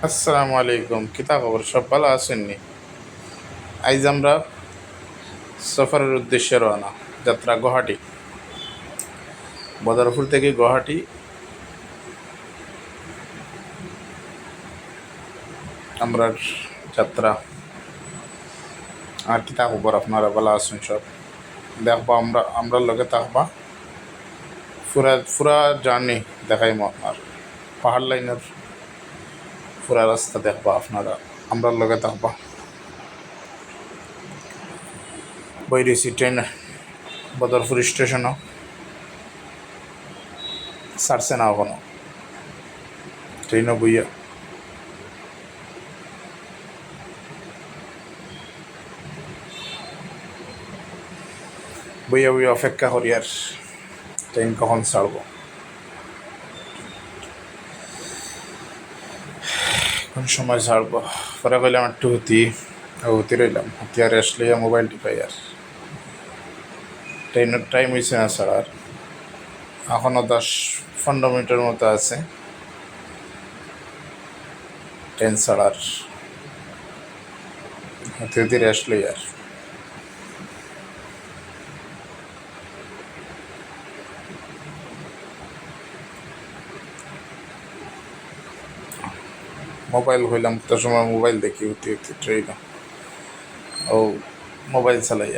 আসসালামু আলাইকুম, কিতা খবর? সব ভালো আছেননি? আইজ আমরা সফরের উদ্দেশ্যে রওনা। যাত্রা গুয়াহাটি, বদরপুর থেকে গুয়াহাটি। আমরা যাত্রা আর কিতা খবর? আপনারা ভালো আছেন? সব দেখবা, আমরা লগে থাকবা। পুরা জার্নি দেখাইম আপনার, পাহাড় লাইনের পুরা রাস্তা দেখবা আপনারা, আমরা লগে থাকবা। বইরেছি ট্রেনে, বদরপুর স্টেশনও ছাড়ছে না এখনো, ট্রেনও বইয়া বইয়া বইয়া অপেক্ষা করি আর ট্রেন কখন ছাড়বো, কোন সময় ছাড়বো। পরে কইলাম একটু হতি রইলাম, হতি আর আসলে মোবাইল টিপাই আর ট্রেনের টাইম হয়েছে না ছাড়ার, এখনও 10-15 মিনিটের মতো আছে ট্রেন ছাড়ার। হতি হতি আসলে আর মোবাইল হইলাম তো সময় মোবাইল দেখি, হতি হতি ট্রেনে ও মোবাইল চালাই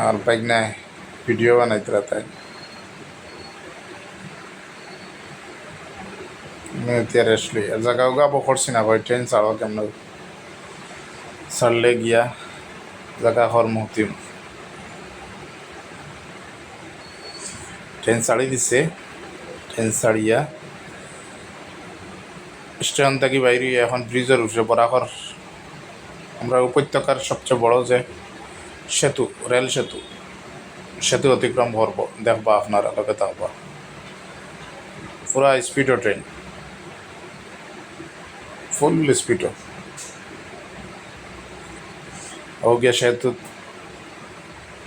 আর বাইক নাই, ভিডিও বানাইতে তাই হতি আর আসলে আর জায়গা উগাবো করছি না ভাই। ট্রেন ছাড়ো কেমন, ছাড়লে গিয়া জায়গা হর মুহূর্তিম। ট্রেন ছাড়ি দিছে, ট্রেন ছাড়িয়া স্টেশন থেকে বাইরে এখন ব্রিজের উপরে বরাকর আমরা উপত্যকার সবচেয়ে বড় যে সেতু, রেল সেতু, সেতু অতিক্রম করব। দেখবা আপনারা লগে থাকবা, পুরা স্পিডও ট্রেন, ফুল স্পিডও। ও গিয়া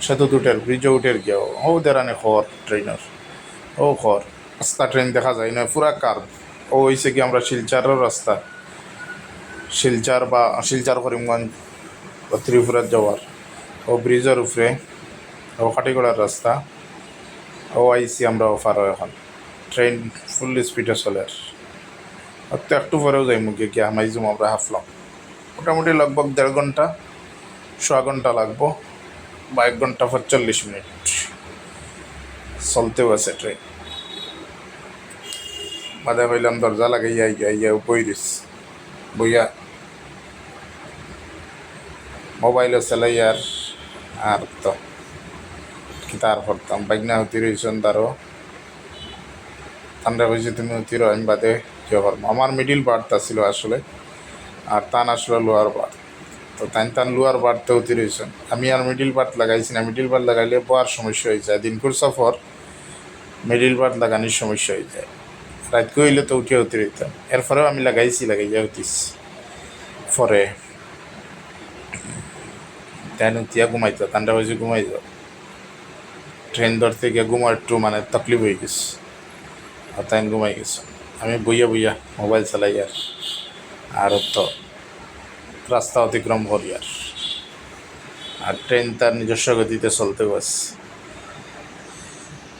সেতু দুটের ব্রিজও উঠের গিয়া ও দেরানে খর ট্রেনের, ও খর রাস্তা ট্রেন দেখা যায় না, পুরা কার্ভ। ও হয়েছে কি আমরা শিলচারের রাস্তা, শিলচার করিমগঞ্জ ও ত্রিপুরার যাওয়ার, ও ব্রিজের উপরে ও খাটিগড়ার রাস্তা। ও আইসি আমরা ওফার এখন ট্রেন ফুল স্পিডে চলে আর তো একটু পরেও যাই মুখে গিয়া মাইজুম আমরা হাফলাম। মোটামুটি লগভগ 1.5 ঘন্টা, 1.25 ঘন্টা লাগবো, বা 1 ঘন্টা 45 মিনিট চলতেও আছে ট্রেন। বাদে হইলাম দরজা লাগাইয়া ইয়া বইরিস বইয়া মোবাইলও চালাই আর তো তার করতাম। বাইকনা হতি রয়েছেন তারও, তানরা কইছে তুমি হতি রো, আমি বাদে কেউ করবো। আমার মিডিল বার্থ ছিল আসলে, আর তান আসলে লোয়ার বার্থ। তো তান লোয়ার বার্থে হতি রয়েছেন, আমি আর মিডিল বার্থ লাগাইছি না। মিডিল বার্থ লাগাইলে বয়ার সমস্যা হয়ে যায়, দিনকুর সফর মিডিল বার্থ লাগানোর সমস্যা হয়ে যায়। রাত হইলে তো উঠে হতে রইতাম, এরপরেও আমি লাগাইয়া হতিস। পরে তাই উঠিয়া ঘুমাইতো, তানটা হয়েছে ঘুমাই যাও, ট্রেন ধরতে গিয়ে ঘুমা একটু মানে তকলিফ হয়ে গেছে, আর তাই ঘুমাই গেছে। আমি বইয়া মোবাইল চালাই আর তো রাস্তা অতিক্রম করি আর ট্রেন তার নিজস্ব গতিতে চলতে বাস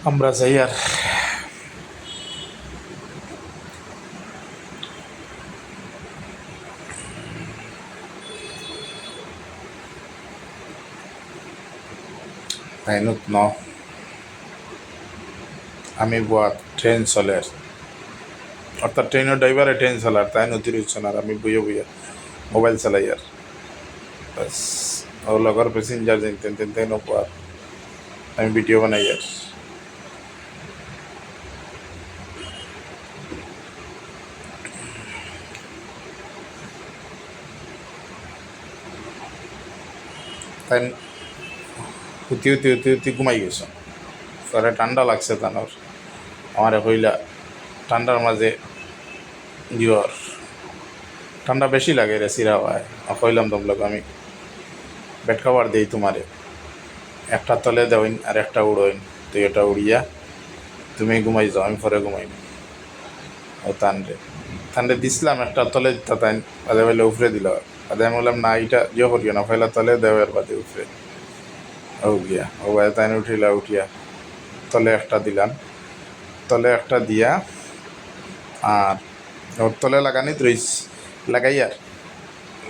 আমরা যাই আর তাইনুত ন আমি বুয়া ট্রেন চলে অর্থাৎ ট্রেনের ড্রাইভারে ট্রেন চালার, তাই নতি রয়েছেন আর আমি বইয়া মোবাইল চালাই বাস। ও লগর প্যাসেঞ্জার যেন তাই নোপার আমি ভিডিও বানাই তাই হুতি ঘুমাই গেছে। পরে ঠান্ডা লাগছে তানোর, আমার হইলা ঠান্ডার মাঝে জিওর ঠান্ডা বেশি লাগে রে সিরা হয়। কইলাম তোমলোক আমি বেড খাবার দিই তোমারে, একটা তলে দেওইন আর একটা উড়োইন, তুই এটা উড়িয়া তুমি ঘুমাই যাও, আমি পরে ঘুমাইনি। ও তান রে তাহলে দিছিলাম একটা তলে দিতা তাই বাদে বলে উপরে দিল বাদে আমি বললাম না এটা ইয়ে করিও না পয়লা তলে দেওয়ার বাদে উপরে ও গিয়া ও বাদে তাই উঠিলা উঠিয়া তলে একটা দিলাম তলে একটা দিয়া আর ওর তলে লাগানি রইস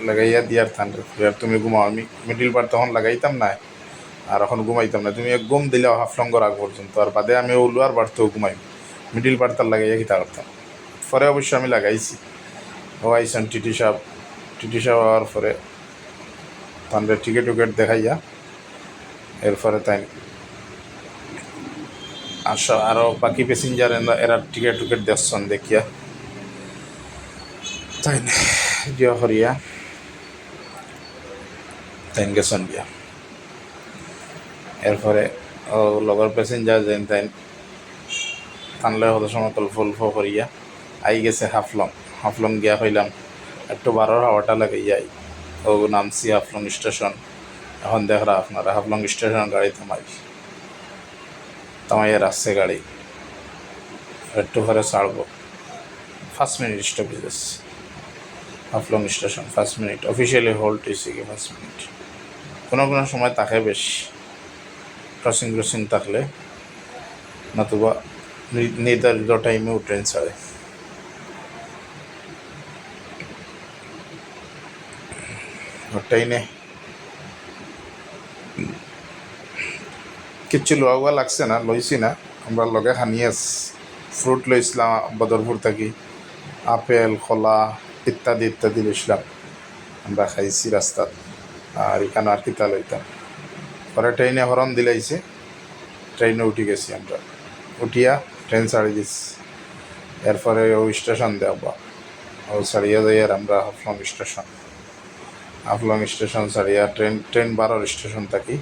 লাগাইয়া দিয়ার ঠান্ডা আর তুমি ঘুমাও আমি মিডিল বার তখন লাগাইতাম না আর এখন ঘুমাইতাম না তুমি এক ঘুম দিলে হাফলঙ্গর আগ পর্যন্ত আর বাদে আমি উলুয়ার বাড়তেও ঘুমাই মিডিল বার তার লাগাইয়া খিতা করতাম পরে অবশ্য আমি লাগাইছি ও আইসন টিটি সাহেব হওয়ার পরে তাদের টিকিট উকেট দেখাইয়া এরপরে তাই আসো আরও বাকি প্যাসেঞ্জার এরা টিকিট উকেট দেখছেন দেখিয়া তাই জিয়া হরিয়া তাই গেছেন গিয়া এরপরে ও লগর প্যাসেঞ্জার যেন তাই টানলে হতো সময় গল্প করিয়া আই গেছে হাফলং গিয়া হইলাম একটু বারোর হাওয়াটা লাগাইয়াই ও নামছি হাফলং স্টেশন এখন দেখরা আপনারা হাফলং স্টেশন গাড়ি থামাইয়া রাখছে গাড়ি একটু পরে ছাড়বো 5 minute stoppage Haflong station 5 minute officially hold হয়েছে কি 5 মিনিট কোনো সময় থাকে বেশ ক্রসিং থাকলে নতুবা নির্ধারিত টাইমেও ট্রেন ছাড়ে ট্রেনে কিচ্ছু লোয়া লাগছে না লইছি না আমরা লগে খানিয়াস ফ্রুট লইছিলাম বদরপুর থাকি আপেল কলা ইত্যাদি লইছিলাম আমরা খাইছি রাস্তাত আর এখানে আর কিতা লইতাম পরে ট্রেনে হরন দিলাইছে ট্রেনে উঠি গেছি আমরা উঠিয়া ট্রেন ছাড়ি দিছি এরপরে ও স্টেশন দেওয়া ও ছাড়িয়া যাই আর আমরা হাফলং স্টেশন ছাড়িয়া ট্রেন 12 স্টেশন থাকি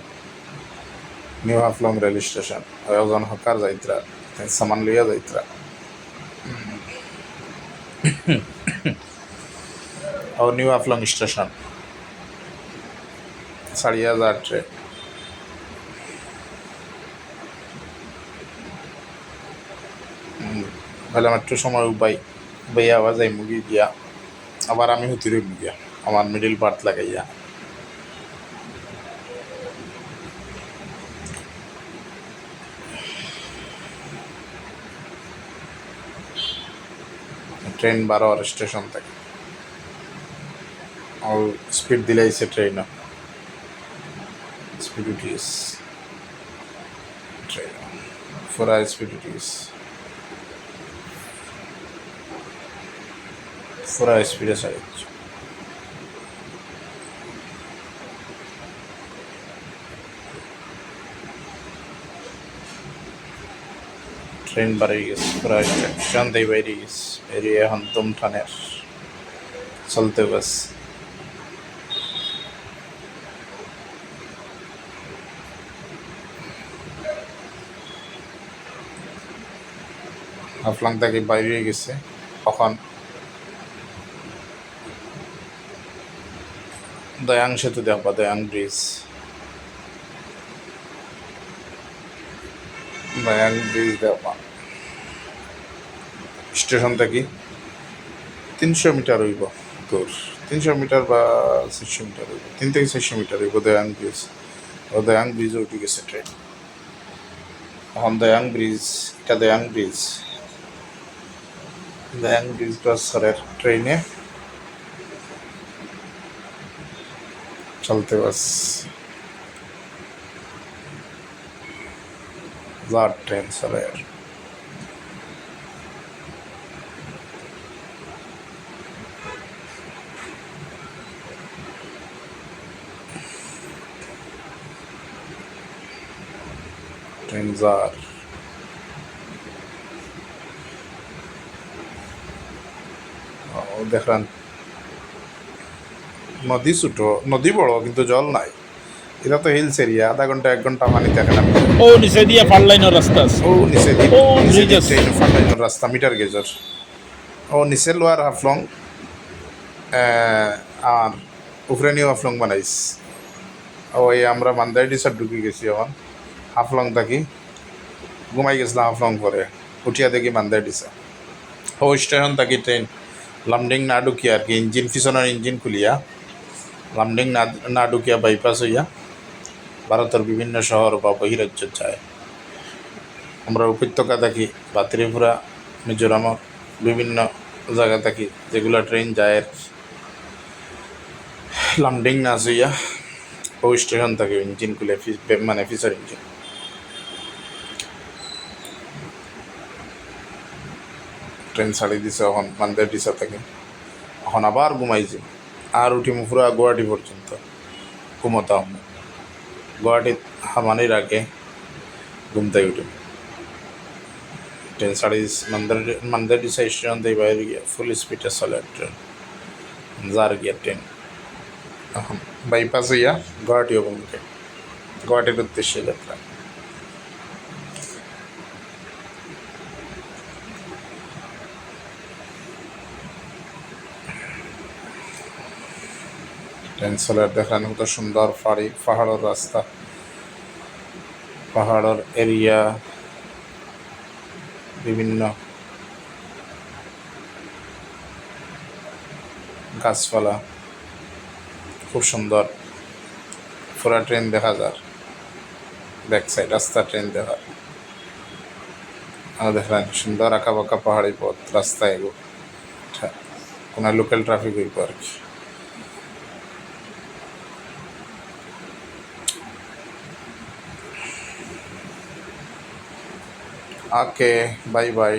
নিউ হাফলং রেল স্টেশন ওজন হকার যাইত্রা সামান লইয়া যাইত্রা ও নিউ হাফলং স্টেশন ছাড়িয়া যার ট্রেন ভাবলাম একটু সময় বাইয়া আওয়াজ যাই মুগি দিয়া আবার আমি হুতিরে গিয়া আমার মিডিল পার্ট লাগাইয়া ট্রেন 12 স্টেশন থেকে স্পিড দিলাইছে ট্রেন স্পিড উঠিস ট্রেন পুরা স্পিড উঠিস পুরা স্পিডে ছাড়িয়েছে ট্রেন বাড়িয়ে গেছে পুরা স্টেশন দিয়ে বেরিয়ে গেছে বেরিয়ে এখন তুমঠানের চলতে বাস হাফলং থেকে বাইরে গেছে তখন দয়াং সেতু দেখবা দয়াং ব্রিজ দেখবা স্টেশন থেকে 300 মিটার হইব দূর 300 মিটার বা 600 মিটার হইব 3 থেকে 600 মিটার হইব দয়াং ব্রিজ ও দয়াং ব্রিজে উঠে গেছে ট্রেন এখন দয়াং ব্রিজ ক্রস করার ট্রেনে চলতে বাস ট্রেন চলে ট্রেন যার দেখলাম নদী ছোটো নদী বড় কিন্তু জল নাই এটা তো হিলস এরিয়া আধা ঘন্টা 1 ঘন্টা পানি থাকে না ও নিচে দিয়ে ফার লাইনের রাস্তা আছে ও নিচে ব্রিজ আছে ফার লাইনের রাস্তা মিটার গেজর ও নিচে লোয়ার হাফলং আর উপরে নিউ হাফলং বানাইস ওই আমরা মান্দাইডি সার ঢুকে গেছি এখন হাফলং থাকি ঘুমাই গেছিলাম হাফলং পরে উঠিয়া দেখি মান্দাইডি সার ও স্টেশন থাকি ট্রেন লামডিং না ঢুকিয়া আর কি ইঞ্জিন পিছনের ইঞ্জিন খুলিয়া লামডিং না ঢুকিয়া বাইপাস হইয়া ভারতের বিভিন্ন শহর বা বহিরাজ্য যায়। আমরা উপত্যকা থাকি বা ত্রিপুরা মিজোরামর বিভিন্ন জায়গা থাকি যেগুলো ট্রেন যায় লামডিং না হইয়া ওই স্টেশন থাকে ইঞ্জিন খুলে মানে ফিচার ইঞ্জিন ট্রেন ছাড়ি দিছে এখন মানদের দিশা থেকে এখন আবার ঘুমাইছি আর উঠিম পুরা গুয়াহাটি পর্যন্ত ঘুমতাম গুয়াহাটিত হামানির আগে ঘুমতাই উঠিম ট্রেন ছাড়ি মানদের দিশা স্টেশন থেকে বাইরে গিয়ে ফুল স্পিডে চলে ট্রেন যার গিয়া ট্রেন এখন বাইপাস হইয়া গুয়াহাটি অভিমুখে গুয়াহাটির উদ্দেশ্যে যাত্রা। ট্রেন চলে দেখানো কত সুন্দর পাহাড়ের রাস্তা পাহাড়ের এরিয়া বিভিন্ন গাছপালা খুব সুন্দর পুরা ট্রেন দেখা যায় ব্যাক সাইড রাস্তা ট্রেন দেখার আর দেখলেন সুন্দর আঁকা বাঁকা পাহাড়ি পথ রাস্তা এগো কোনো লোকাল ট্রাফিক হইব আর কি। Okay bye bye.